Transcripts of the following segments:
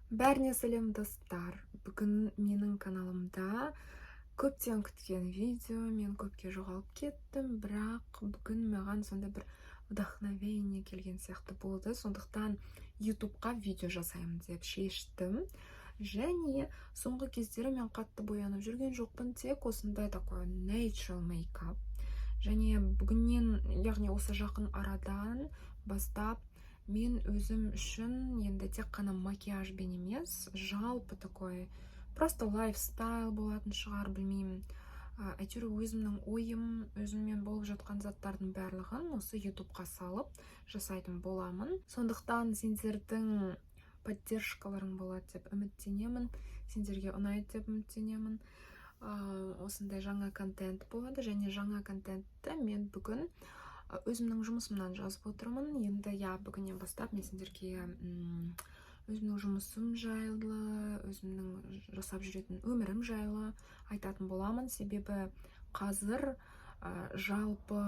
Бәріне сәлем достар. Бүгін менің каналымда көптен күткен видео. Мен көпке жоғалып кеттім, бірақ бүгін маған сонда бір вдохновение келген сияқты болды. Сондықтан ютубқа видео жасаймын деп шештім. Және соңғы кездері мен қатты боянып жүрген жоқпын, тек осындай такой natural makeup. Және бүгіннен, яғни осы жақын арадан бастап мен өзім үшін енді тек қана макияжбен емес, жалпы такой просто лайфстайл болатын шығар, білмеймін. Әйтеуір өзімнің ойым, өзіммен болып жатқан заттардың барлығын осы ютубқа салып жасайтын боламын. Сондықтан сендердің поддержкаларың болады деп үміттенемін, сендерге ұнайды деп үміттенемін. Осындай жаңа контент болады, және жаңа контентті мен бүгін өзімнің жұмысымнан жазып отырмын. Енді бүгіннен бастап мен сендерге өзімнің жұмысым жайлы, өзімнің жасап жүретін өмірім жайлы айтатын боламын. Себебі қазір жалпы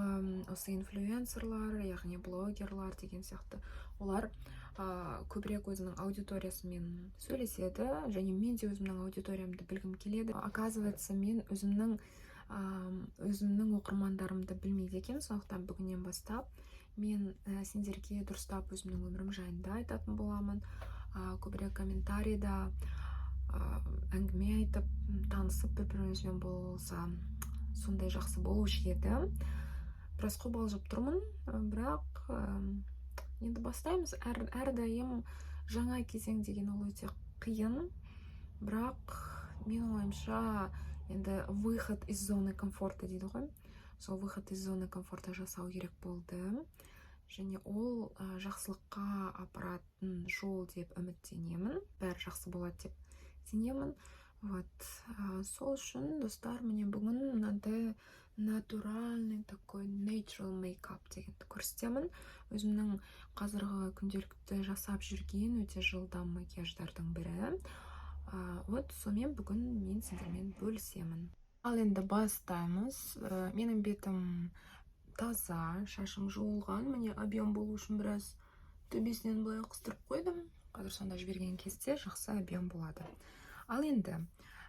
осы инфлюенсерлар, яғни блогерлар деген сияқты, олар көбірек өзінің аудиториясымен сөйлеседі, және мен де өзімнің аудиториямды білгім келеді. Оказывается, мен өзімнің оқырмандарымды білмейді екен. Сондықтан бүгіннен бастап мен сендерге дұрыстап өзімнің өмірім жайында айтатын боламын. Көбірек комментарийда әңгіме айтып, танысып бір-бірімізбен болса сондай жақсы болушы еді. Біраз қобалжып тұрмын, бірақ енді бастаймыз. Әрдайым жаңа кезең деген ол өте қиын, бірақ менің ойымша енді выход из зоны комфорта дейді ғой. Сол выход из зоны комфорта жасау керек болды. Және ол жақсылыққа апаратын жол деп үміттенемін. Бәрі жақсы болады деп сенемін. Сол үшін, достар, міне бүгін мынандай натуральный такой natural makeup дегенді көрсетемін. Өзімнің қазіргі күнделікті жасап жүрген өте жылдам макияждардың бірі. Сонымен бүгін мен сендермен бөлісемін. Ал енді бастаймыз. Менің бетім таза, шашым жуылған. Міне объем болу үшін біраз төбесінен былай қыстырып қойдым. Қазір сонда жіберген кезде жақсы объем болады. Ал енді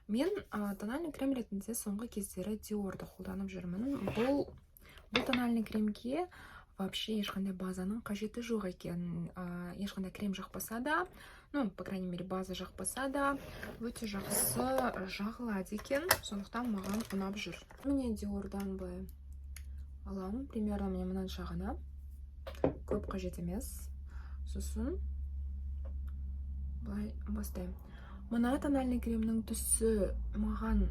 мен тональный крем ретінде соңғы кездері Dior'ды қолданып жүрмін. Бұл тональный кремге вообще ешқандай базаның қажеті жоқ екен. Ешқандай крем жақпаса да, по крайней мере, база жақпаса да, өте жақсы жағылады екен. Сондықтан маған ұнап жүр. Міне Dior'дан былай аламын. Примерно мне мынанша ғана. Көп қажет емес. Сосын былай бастаймын. Мына тональный кремнің түсі маған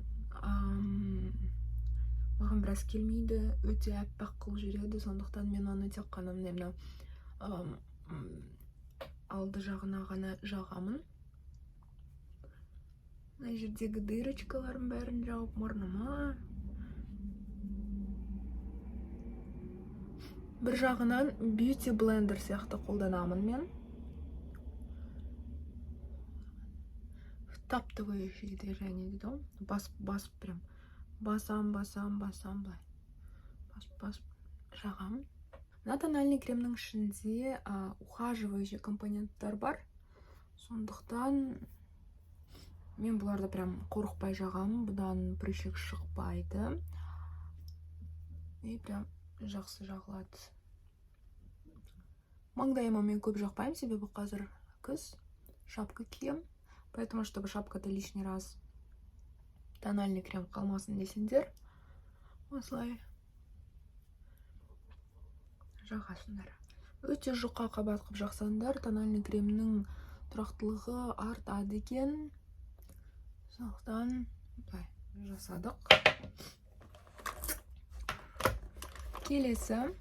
біраз келмейді, өте әппақ қылып жүреді. Сондықтан мен оны тек қана алды жағына ғана жағамын. Мына жердегі дырочкаларын бәрін жауып мұрныма. Бір жағынан beauty blender сияқты қолданамын мен. Втаптывающие движения дейді ғой. Басып прям. Басам, былай. Басып жағам. Мына тональный кремнің ішінде ухаживающий компоненттер бар. Сондықтан мен бұларды прям қорықпай жағам. Бұдан прыщик шықпайды. И прям жақсы жағылады. Маңдайыма мен көп жақпаймын, себебі қазір күз, шапка кием. Поэтому, чтобы шапкада лишний раз тональный крем қалмасын десеңдер, осылай жағасыңдар. Өте жұқа қабат қып жақсаңдар, тональный кремнің тұрақтылығы артады екен. Сондықтан жасадық. Келесі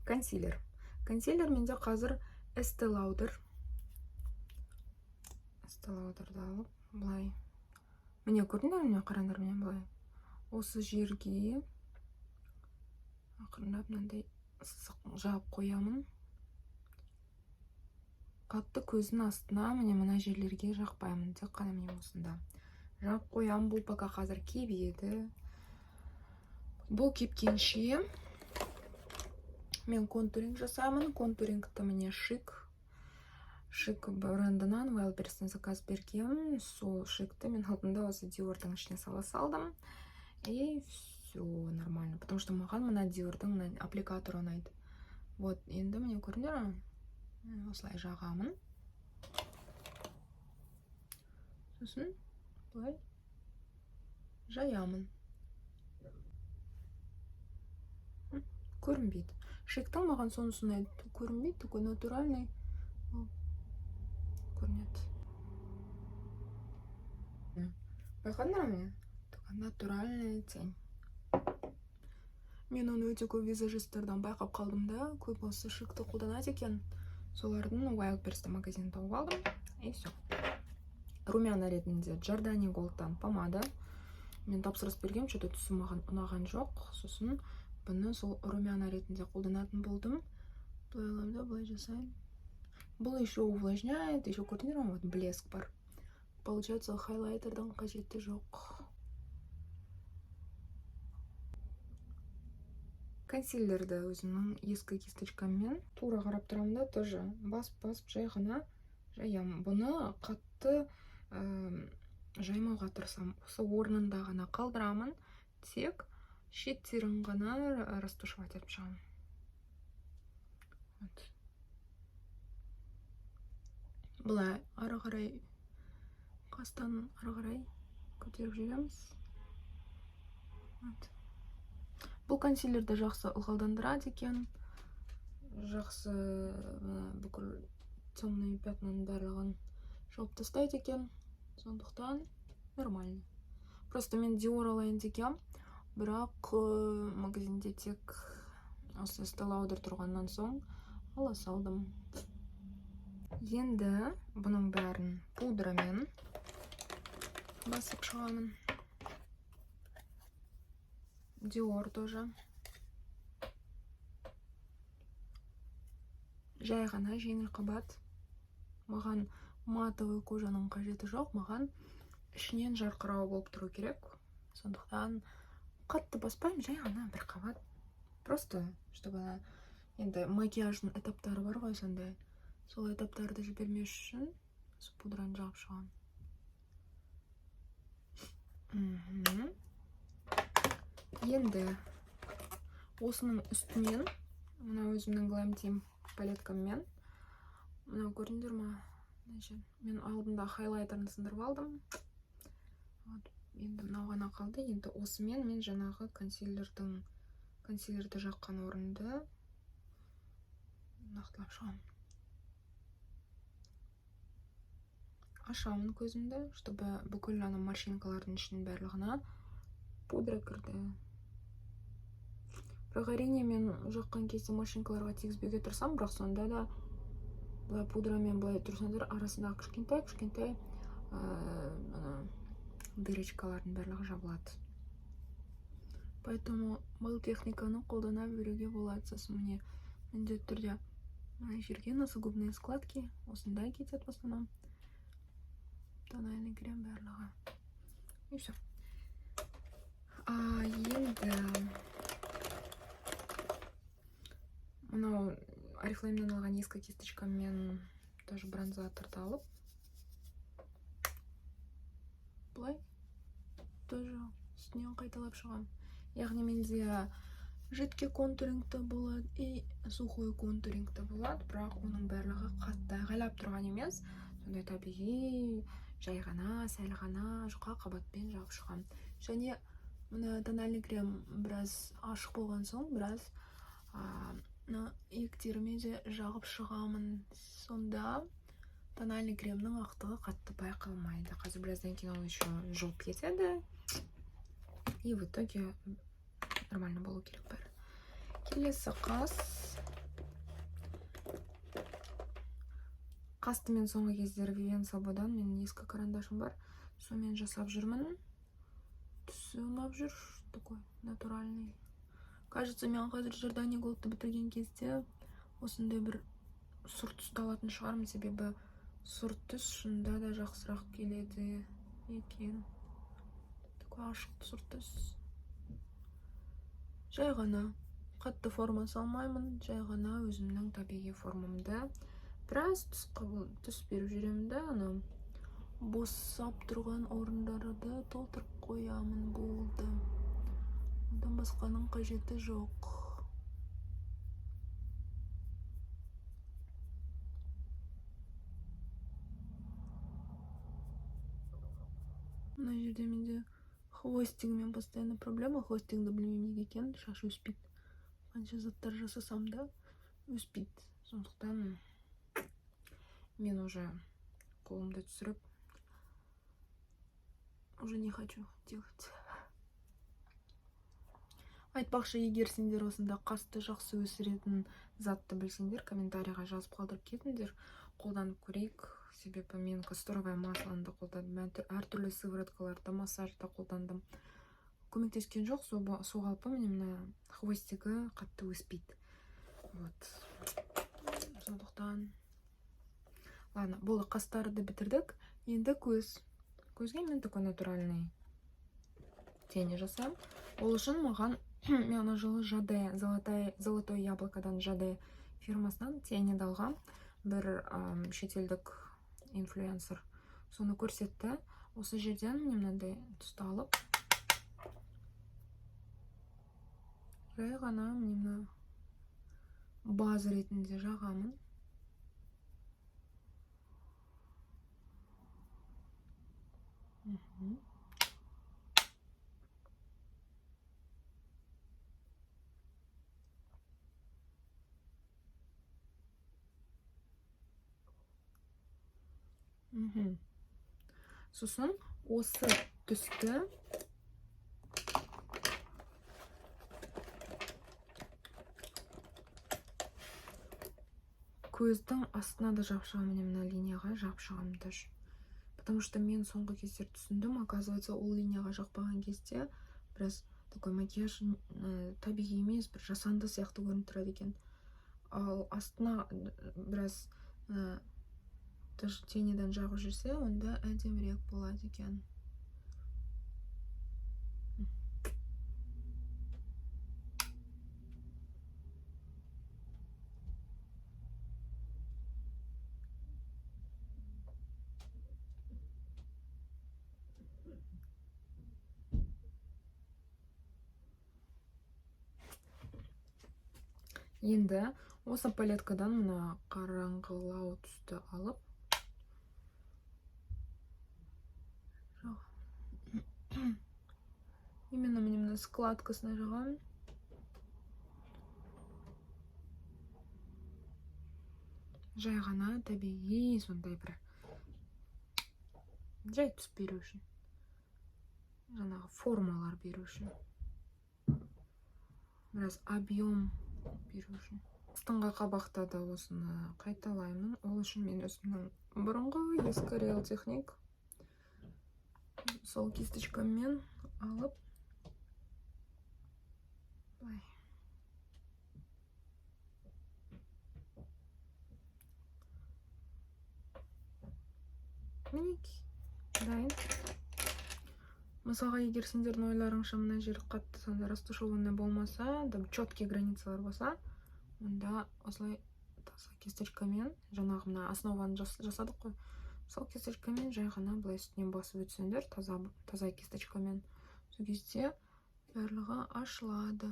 консилер. Консилер менде қазір Estee Lauder'ды алып, былай. Міне көрдіңдер, міне қараңдар, міне былай. Осы жерге ақырындап мынандай жағып қоямын. Қатты көздің астына мына жерлерге жақпаймын, тек қана міне осында жағып қоямын. Бұл пока қазір кебеді. Бұл кепкенше мен контуринг жасаймын. Контурингті міне шик. шик брендінен Wildberries'тен заказ бергем. Сол шикті мен алдында осы Dior'дың ішіне сала салдым. И все нормально. Потому что маған мына Dior'дың аппликаторы ұнайды. Вот, енді міне көрдіңдер ме? Осылай жағамын. Сосын былай жаямын. Көрінбейді. Шиктің маған сонысы ұнайды. Көрінбейді, такой натуральный. Көрінеді. Байқадыңдар ма? Такой натуральный тень. Мен оны өте көп визажисттерден байқап қалдым да, көп осы шикті қолданады екен. Солардың Wildberries'те магазинін тауып алдым. И все. Румяна ретінде Giordani Gold'тан помада. Мен тапсырыс бергем, что-то түсі маған ұнаған жоқ. Сосын бұны сол румяна ретінде қолданатын болдым. Былай былай жасайын. Бұл еще увлажняет, еще көрдіңдер ме? Вот блеск бар. Получается, хайлайтердің қажеті жоқ. Консилерді өзімнің ескі кисточкаммен тура қарап тұрамын да, тоже басып жай ғана жаям. Бұны қатты жаймауға тырысам. Осы орнында ғана қалдырамын, тек шеттерін ғана растушевать етіп шығамын. Бұлай ары қарай, қастан ары қарай көтеріп жүреміз. Бұл консилерді жақсы ылғалдандырады екен. Жақсы бүкіл темный пятнаның барлығын жауып тастайды екен. Сондықтан нормально. Просто мен Dior алайын дегем, бірақ магазинде тек осы Estée Lauder тұрғаннан соң ала салдым. Енді бұның бәрін пудрамен басып шығамын. Dior тоже. Жай ғана жеңіл қабат. Маған матовый кожаның қажеті жоқ, маған ішінен жарқырау болып тұру керек. Сондықтан қатты баспаймын, жай ғана бір қабат. Просто, чтобы енді макияждың этаптары бар ғой сондай. Сол этаптарды жібермес үшін пудраны жағып шығамын. Енді осының үстінен мына өзімнің Glam Team палеткаммен мына көрдіңдер ма? Мен алдында хайлайтерін сындырып алдым. Енді мынау ғана қалды. Енді осымен мен жаңағы консилерді жаққан орынды нақтылап шығамын. Ашамын көзімді, чтобы бүкіл морщинкалардың ішінің барлығына пудра кірді. Бірақ әрине мен жаққан кезде морщинкаларға тигізбеуге тырысам, бірақ сонда да былай пудрамен былай тұрсаңдар арасындағы кішкентай дырочкалардың барлығы жабылады. Поэтому бұл техниканы қолдана беруге болады. Сосын міне міндетті түрде жерге носогубные складки осындай кетеді в основном. Тональный крем барлығы. И все. Енді мынау Oriflame'нен алған ескі кисточкаммен тоже бронзаторды алып, бұлай тоже үстінен қайталап шығам. Яғни менде жидкий контуринг болады и сухой контуринг болады, бірақ оның барлығы қатты айғайлап тұрған емес. Сондай табиғи, жай ғана, сәл ғана жұқа қабатпен жағып шығам. Және мына тональный крем біраз ашық болған соң, біраз иектеріме де жағып шығамын. Сонда тональный кремнің ақтығы қатты байқалмайды. Қазір біраздан кейін ол еще жуып кетеді. И в итоге нормально болу керек бәрі. Келесі қас. Қасты мен соңғы кездері Vivienne Sabodan менің ескі карандашым бар. Сонымен жасап жүрмін. Түсі ұнап жүр. Такой натуральный. Кажется, мен қазір Giordani Gold'ты бітірген кезде осындай бір сұр түсті алатын шығармын, себебі сұр түс шында да жақсырақ келеді екен. Такой ашық сұр түс. Жай ғана қатты форма салмаймын, жай ғана өзімнің табиғи формамды біраз түс беріп жүремін да, ана босап тұрған орындарды толтырып қоямын, болды. Одан басқаның қажеті жоқ. Мына жерде менде хвостигімен постоянно проблема. Хвостигімді білмеймін неге екенін, шаш өспейді. Қанша заттар жасасам да өспейді. Сондықтан мен уже қолымды түсіріп, уже не хочу делать. Айтпақшы, егер сендер осында қасты жақсы өсіретін затты білсеңдер, комментарийға жазып қалдырып кетіңдер, қолданып көрейік. Себебі мен касторовое маслоны қолдандым, әртүрлі сывороткаларды, массажды қолдандым. Көмектескен жоқ, сол қалпы мына хвостигі қатты өспейді. Вот. Сондықтан ладно, болды, қастарды бітірдік. Енді көзге мен такой натуральный тени жасаймын. Ол үшін маған мен ана жылы Жаде, золотое яблокодан Жаде фирмасынан тени алғам. Бір шетелдік инфлюенсер соны көрсетті. Осы жерден мен мынандай түсті алып, жай ғана мені база ретінде жағамын. Сосын осы түсті көздің астына да жап шығамын, мына линияға жап шығамын даже. Потому что мен соңғы кездер түсіндім, оказывается, ол линияға жақпаған кезде біраз такой макияж табиғи емес, бір жасанды сияқты көрініп тұрады екен. Ал астына біраз тенеден жағып жүрсе, онда әдемірек болады екен. Енді осы палеткадан мына қараңғылау түсті алып, именно мына складкасына жағамын. Жай ғана табиғи сондай бір жай түс беру үшін, жаңағы формалар беру үшін, біраз объем беру үшін. Астыңғы қабақта да осыны қайталаймын. Ол үшін мен өзімнің бұрынғы ескі Real Technique сол кисточкаммен алып, былай мінекей дайын. Мысалға, егер сендердің ойларыңша мына жері қатты сонда растушеванный болмаса, четкий границалар болса, онда осылай таза кисточкамен, жаңағы мына основаны жасадық қой, сол кисточкамен жай ғана былай үстінен басып өтсеңдер, таза кисточкамен, сол кезде барлығы ашылады.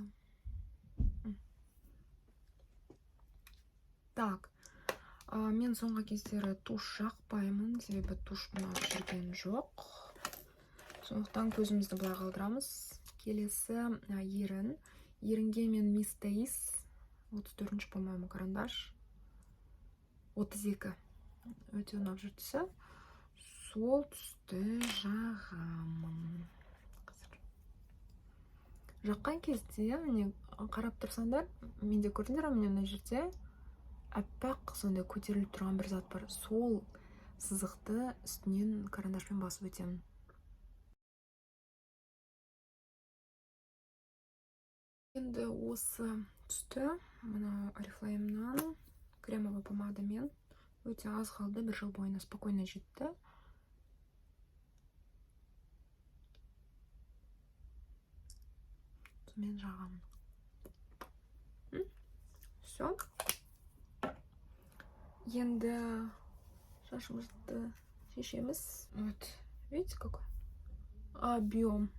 Так, мен соңғы кездері туш жақпаймын, себебі туш ұнап жүрген жоқ. Сондықтан көзімізді былай қалдырамыз. Келесі ерінге мен Miss Days 34-ші, по-моему, карандаш 32 өте ұнап жүр түсі. Сол түсті жағамын. Жаққан кезде міне қарап тұрсаңдар, менде көрдіңдер, мына жерде аппақ сондай көтеріліп тұрған бір зат бар. Сол сызықты үстінен карандашпен басып өтемін. Енді осы түсті мына Oriflame'нан кремовый помадамен өте аз қалды, бір жыл бойына спокойно жетті. Мен жағамын. Все. Енді шашымызды шешеміз. Вот, видите, какой объем.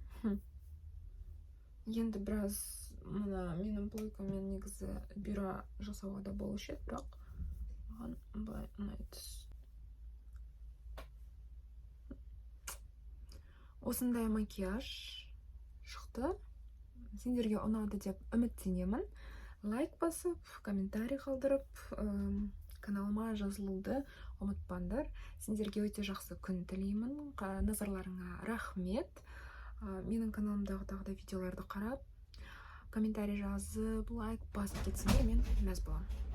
Енді біраз мына менің плойкамен негізі бұйра жасауға да болушы еді, бірақ маған былай ұнайды. Осындай макияж шықты. Сендерге ұнады деп үміттенемін. Лайк басып, комментарий қалдырып, каналыма жазылуды ұмытпаңдар. Сендерге өте жақсы күн тілеймін. Назарларыңа рахмет. Менің каналымдағы тағы да видеоларды қарап, комментарий жазып, лайк басып кетсеңдер, мен мәз боламын.